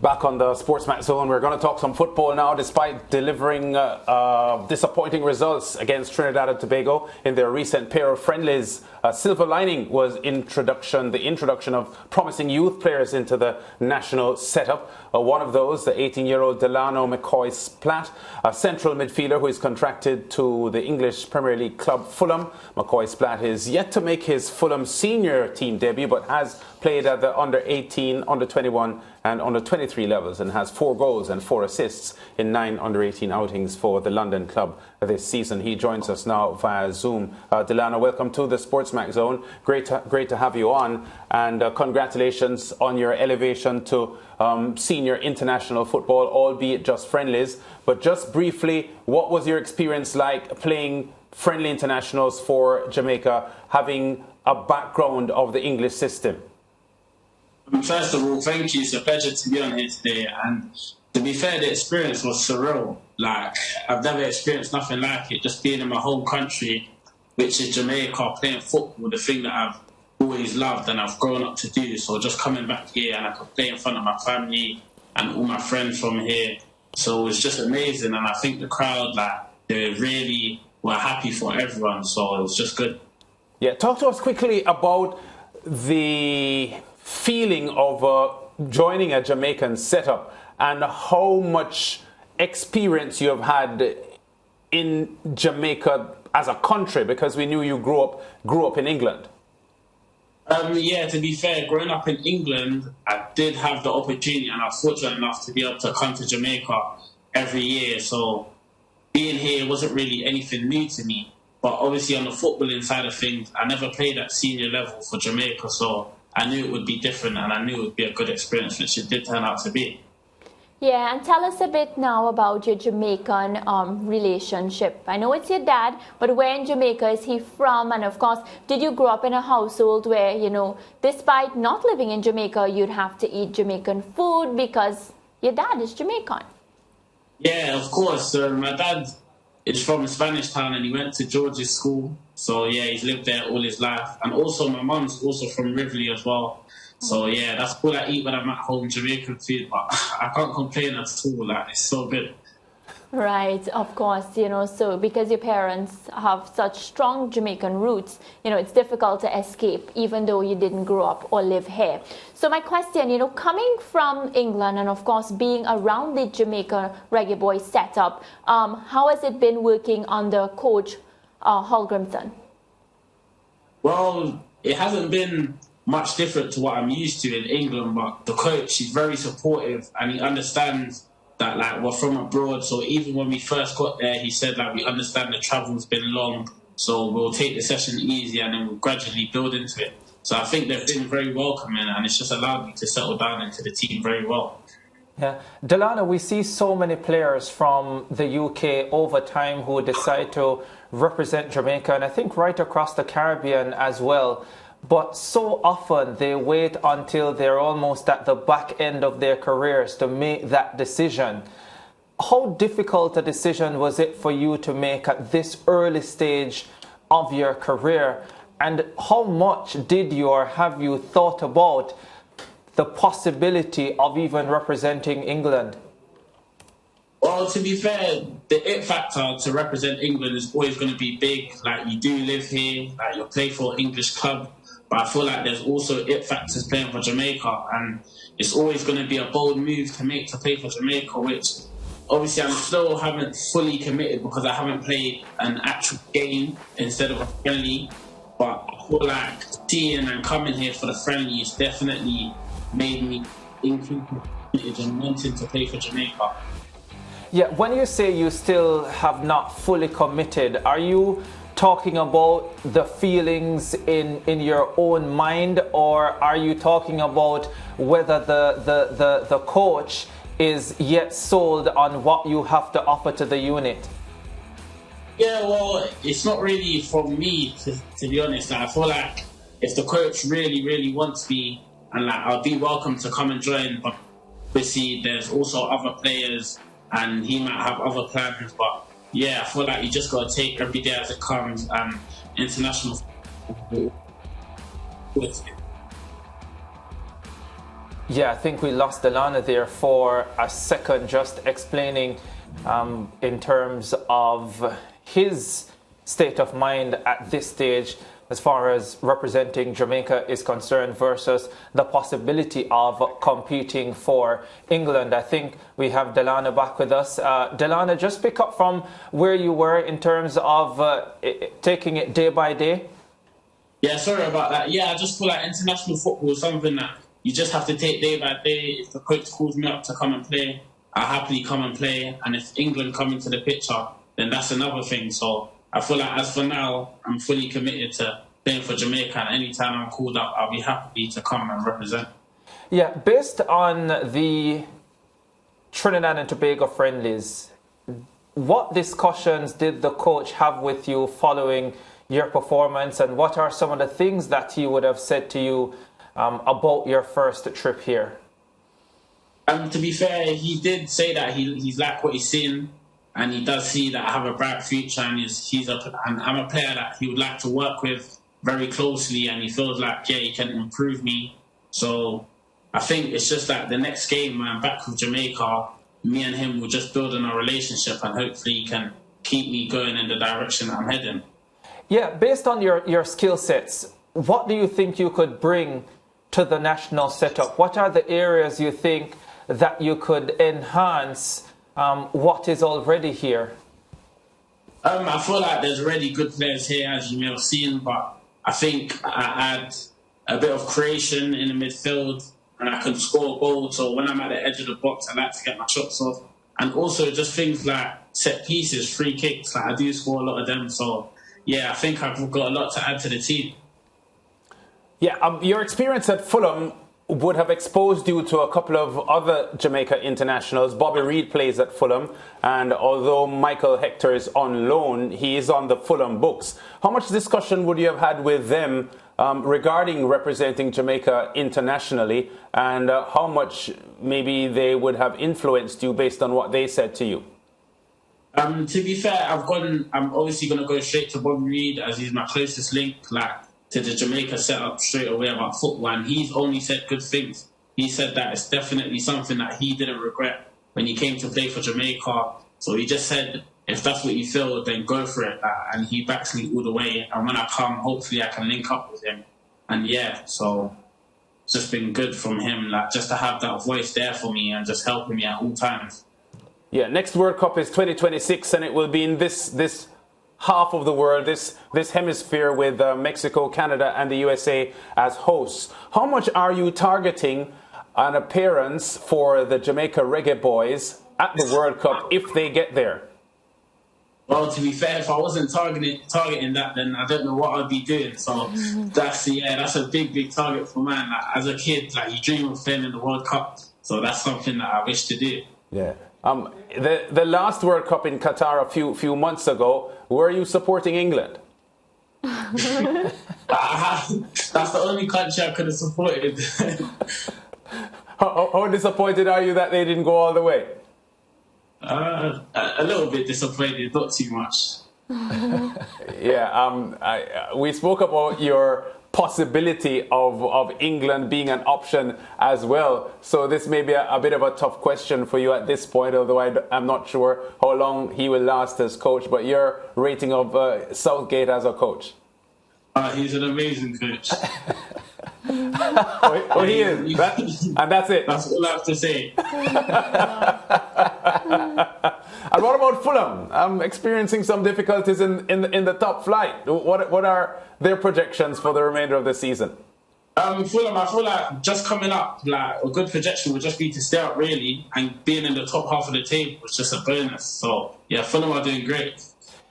Back on the SportsMax zone, we're going to talk some football now. Despite delivering disappointing results against Trinidad and Tobago in their recent pair of friendlies, silver lining was the introduction of promising youth players into the national setup. One of those, the 18-year-old Delano McCoy-Splatt, a central midfielder who is contracted to the English Premier League club Fulham. McCoy-Splatt is yet to make his Fulham senior team debut, but has played at the under-18, under-21 and under-23 levels, and has 4 goals and 4 assists in 9 under-18 outings for the London club this season. He joins us now via Zoom. Delano, welcome to the SportsMax Zone. Great to have you on, and congratulations on your elevation to senior international football, albeit just friendlies. But just briefly, what was your experience like playing friendly internationals for Jamaica, having a background of the English system? First of all, thank you. It's a pleasure to be on here today. And to be fair, the experience was surreal. Like, I've never experienced nothing like it. Just being in my home country, which is Jamaica, playing football, the thing that I've always loved and I've grown up to do. So just coming back here and I could play in front of my family and all my friends from here. So it was just amazing. And I think the crowd, like, they really were happy for everyone. So it was just good. Yeah, talk to us quickly about the feeling of joining a Jamaican setup and how much experience you have had in Jamaica as a country, because we knew you grew up in England. Yeah, to be fair, growing up in England, I did have the opportunity and I was fortunate enough to be able to come to Jamaica every year. So being here wasn't really anything new to me. But obviously on the footballing side of things, I never played at senior level for Jamaica, so I knew it would be different and I knew it would be a good experience, which it did turn out to be. Yeah, and tell us a bit now about your Jamaican relationship. I know it's your dad, but where in Jamaica is he from? And of course, did you grow up in a household where, you know, despite not living in Jamaica, you'd have to eat Jamaican food because your dad is Jamaican? Yeah, of course. My dad is from Spanish Town and he went to George's school. So yeah, he's lived there all his life. And also my mum's also from Rivoli as well. So yeah, that's all I eat when I'm at home, Jamaican food. But I can't complain at all. Like, it's so good. Right, of course, you know, so because your parents have such strong Jamaican roots, you know, it's difficult to escape even though you didn't grow up or live here. So my question, you know, coming from England and of course being around the Jamaica Reggae Boy setup, how has it been working under coach Holgrimson? Well, it hasn't been much different to what I'm used to in England, but the coach is very supportive and he understands that, like, we're from abroad. So even when we first got there, he said, like, we understand the travel's been long, so we'll take the session easy and then we'll gradually build into it. So I think they've been very welcoming and it's just allowed me to settle down into the team very well. Yeah, Delano, we see so many players from the UK over time who decide to represent Jamaica, and I think right across the Caribbean as well. But so often they wait until they're almost at the back end of their careers to make that decision. How difficult a decision was it for you to make at this early stage of your career? And how much did you or have you thought about the possibility of even representing England? Well, to be fair, the it factor to represent England is always going to be big. Like, you do live here, like, you play for an English club. But I feel like there's also it factors playing for Jamaica, and it's always going to be a bold move to make to play for Jamaica, which obviously I'm still haven't fully committed because I haven't played an actual game instead of a friendly. But I feel like seeing and coming here for the friendlies definitely made me increase and wanting to play for Jamaica. Yeah, when you say you still have not fully committed, are you talking about the feelings in your own mind, or are you talking about whether the coach is yet sold on what you have to offer to the unit? Yeah, well, it's not really from me, to be honest. Like, I feel like if the coach really wants me, and like, I'll be welcome to come and join, but obviously there's also other players and he might have other plans, but yeah, I feel like you just got to take every day as it comes, and international. Yeah, I think we lost Delano there for a second, just explaining in terms of his state of mind at this stage as far as representing Jamaica is concerned versus the possibility of competing for England. I think we have Delano back with us. Delano, just pick up from where you were in terms of taking it day by day. Yeah, sorry about that. Yeah, I just feel like international football is something that you just have to take day by day. If the coach calls me up to come and play, I'll happily come and play. And if England come into the picture, then that's another thing. So I feel like as for now, I'm fully committed to playing for Jamaica. And anytime I'm called up, I'll be happy to come and represent. Yeah, based on the Trinidad and Tobago friendlies, what discussions did the coach have with you following your performance, and what are some of the things that he would have said to you about your first trip here? To be fair, he did say that he's like what he's seen, and he does see that I have a bright future, and I'm a player that he would like to work with very closely, and he feels like, yeah, he can improve me. So I think it's just that the next game when I'm back with Jamaica, me and him will just build on a relationship, and hopefully he can keep me going in the direction that I'm heading. Yeah, based on your skill sets, what do you think you could bring to the national setup? What are the areas you think that you could enhance what is already here? I feel like there's already good players here, as you may have seen, but I think I add a bit of creation in the midfield, and I can score goals. So when I'm at the edge of the box, I like to get my shots off. And also just things like set pieces, free kicks, like I do score a lot of them. So yeah, I think I've got a lot to add to the team. Yeah, your experience at Fulham would have exposed you to a couple of other Jamaica internationals. Bobby Reid plays at Fulham, and although Michael Hector is on loan, he is on the Fulham books. How much discussion would you have had with them regarding representing Jamaica internationally, and how much maybe they would have influenced you based on what they said to you? To be fair, I'm obviously going to go straight to Bobby Reid, as he's my closest link, to the Jamaica setup straight away about football, and he's only said good things. He said that it's definitely something that he didn't regret when he came to play for Jamaica. So he just said, if that's what you feel, then go for it. And he backs me all the way. And when I come, hopefully I can link up with him. And yeah, so it's just been good from him, just to have that voice there for me and just helping me at all times. Yeah, next World Cup is 2026, and it will be in this half of the world, this hemisphere, with Mexico, Canada and the USA as hosts. How much are you targeting an appearance for the Jamaica Reggae Boys at the World Cup if they get there? Well, to be fair, if I wasn't targeting that, then I don't know what I'd be doing. So that's a big target for man. As a kid, you dream of playing in the World Cup. So that's something that I wish to do. Yeah. The last World Cup in Qatar a few months ago, were you supporting England? That's the only country I could have supported. How disappointed are you that they didn't go all the way? A little bit disappointed, not too much. Yeah, we spoke about your possibility of England being an option as well. So this may be a bit of a tough question for you at this point, although I'm not sure how long he will last as coach. But your rating of Southgate as a coach? He's an amazing coach. He is. And that's it. That's all I have to say. And what about Fulham? I'm experiencing some difficulties in the top flight. What are their projections for the remainder of the season? Fulham, I feel like just coming up, a good projection would just be to stay up really, and being in the top half of the table was just a bonus. So yeah, Fulham are doing great.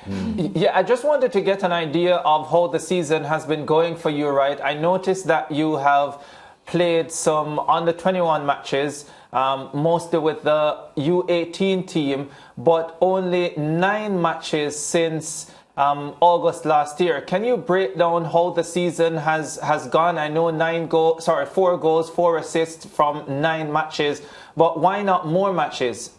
Yeah, I just wanted to get an idea of how the season has been going for you, right? I noticed that you have played some under-21 matches, mostly with the U18 team, but only 9 matches since August last year. Can you break down how the season has gone? I know 4 goals, 4 assists from 9 matches, but why not more matches?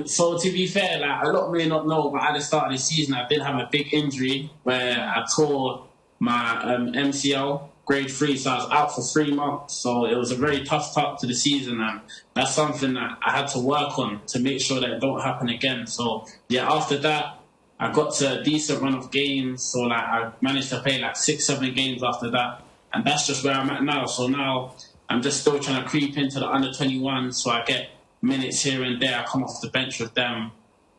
So to be fair, a lot may not know, but at the start of the season, I did have a big injury where I tore my MCL grade 3, so I was out for 3 months. So it was a very tough start to the season, and that's something that I had to work on to make sure that it don't happen again. So yeah, after that, I got to a decent run of games. So like I managed to play like 6-7 games after that, and that's just where I'm at now. So now I'm just still trying to creep into the under 21, so I get minutes here and there. I come off the bench with them.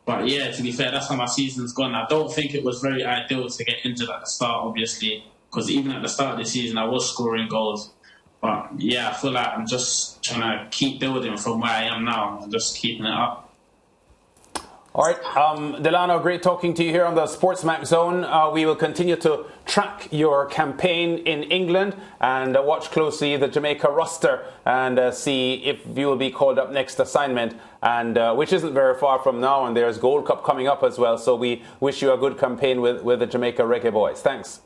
But yeah, to be fair, that's how my season's gone. I don't think it was very ideal to get injured at the start, obviously, because even at the start of the season, I was scoring goals. But yeah, I feel like I'm just trying to keep building from where I am now and just keeping it up. All right, Delano, great talking to you here on the SportsMax Zone. We will continue to track your campaign in England and watch closely the Jamaica roster and see if you will be called up next assignment, and which isn't very far from now. And there's Gold Cup coming up as well. So we wish you a good campaign with the Jamaica Reggae Boys. Thanks.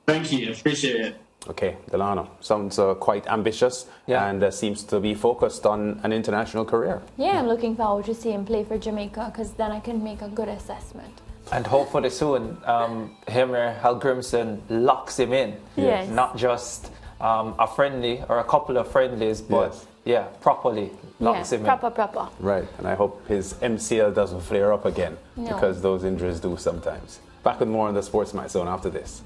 Thank you. Appreciate it. Okay, Delano sounds quite ambitious and seems to be focused on an international career. Yeah, I'm looking forward to seeing him play for Jamaica, because then I can make a good assessment. And hopefully soon, Himmer Hallgrimsson locks him in. Yes. Not just a friendly or a couple of friendlies, but properly locks him in. Proper. Right, and I hope his MCL doesn't flare up again, because those injuries do sometimes. Back with more on the SportsMax Zone after this.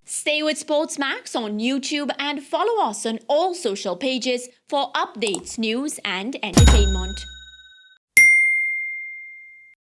Stay with SportsMax on YouTube and follow us on all social pages for updates, news and entertainment.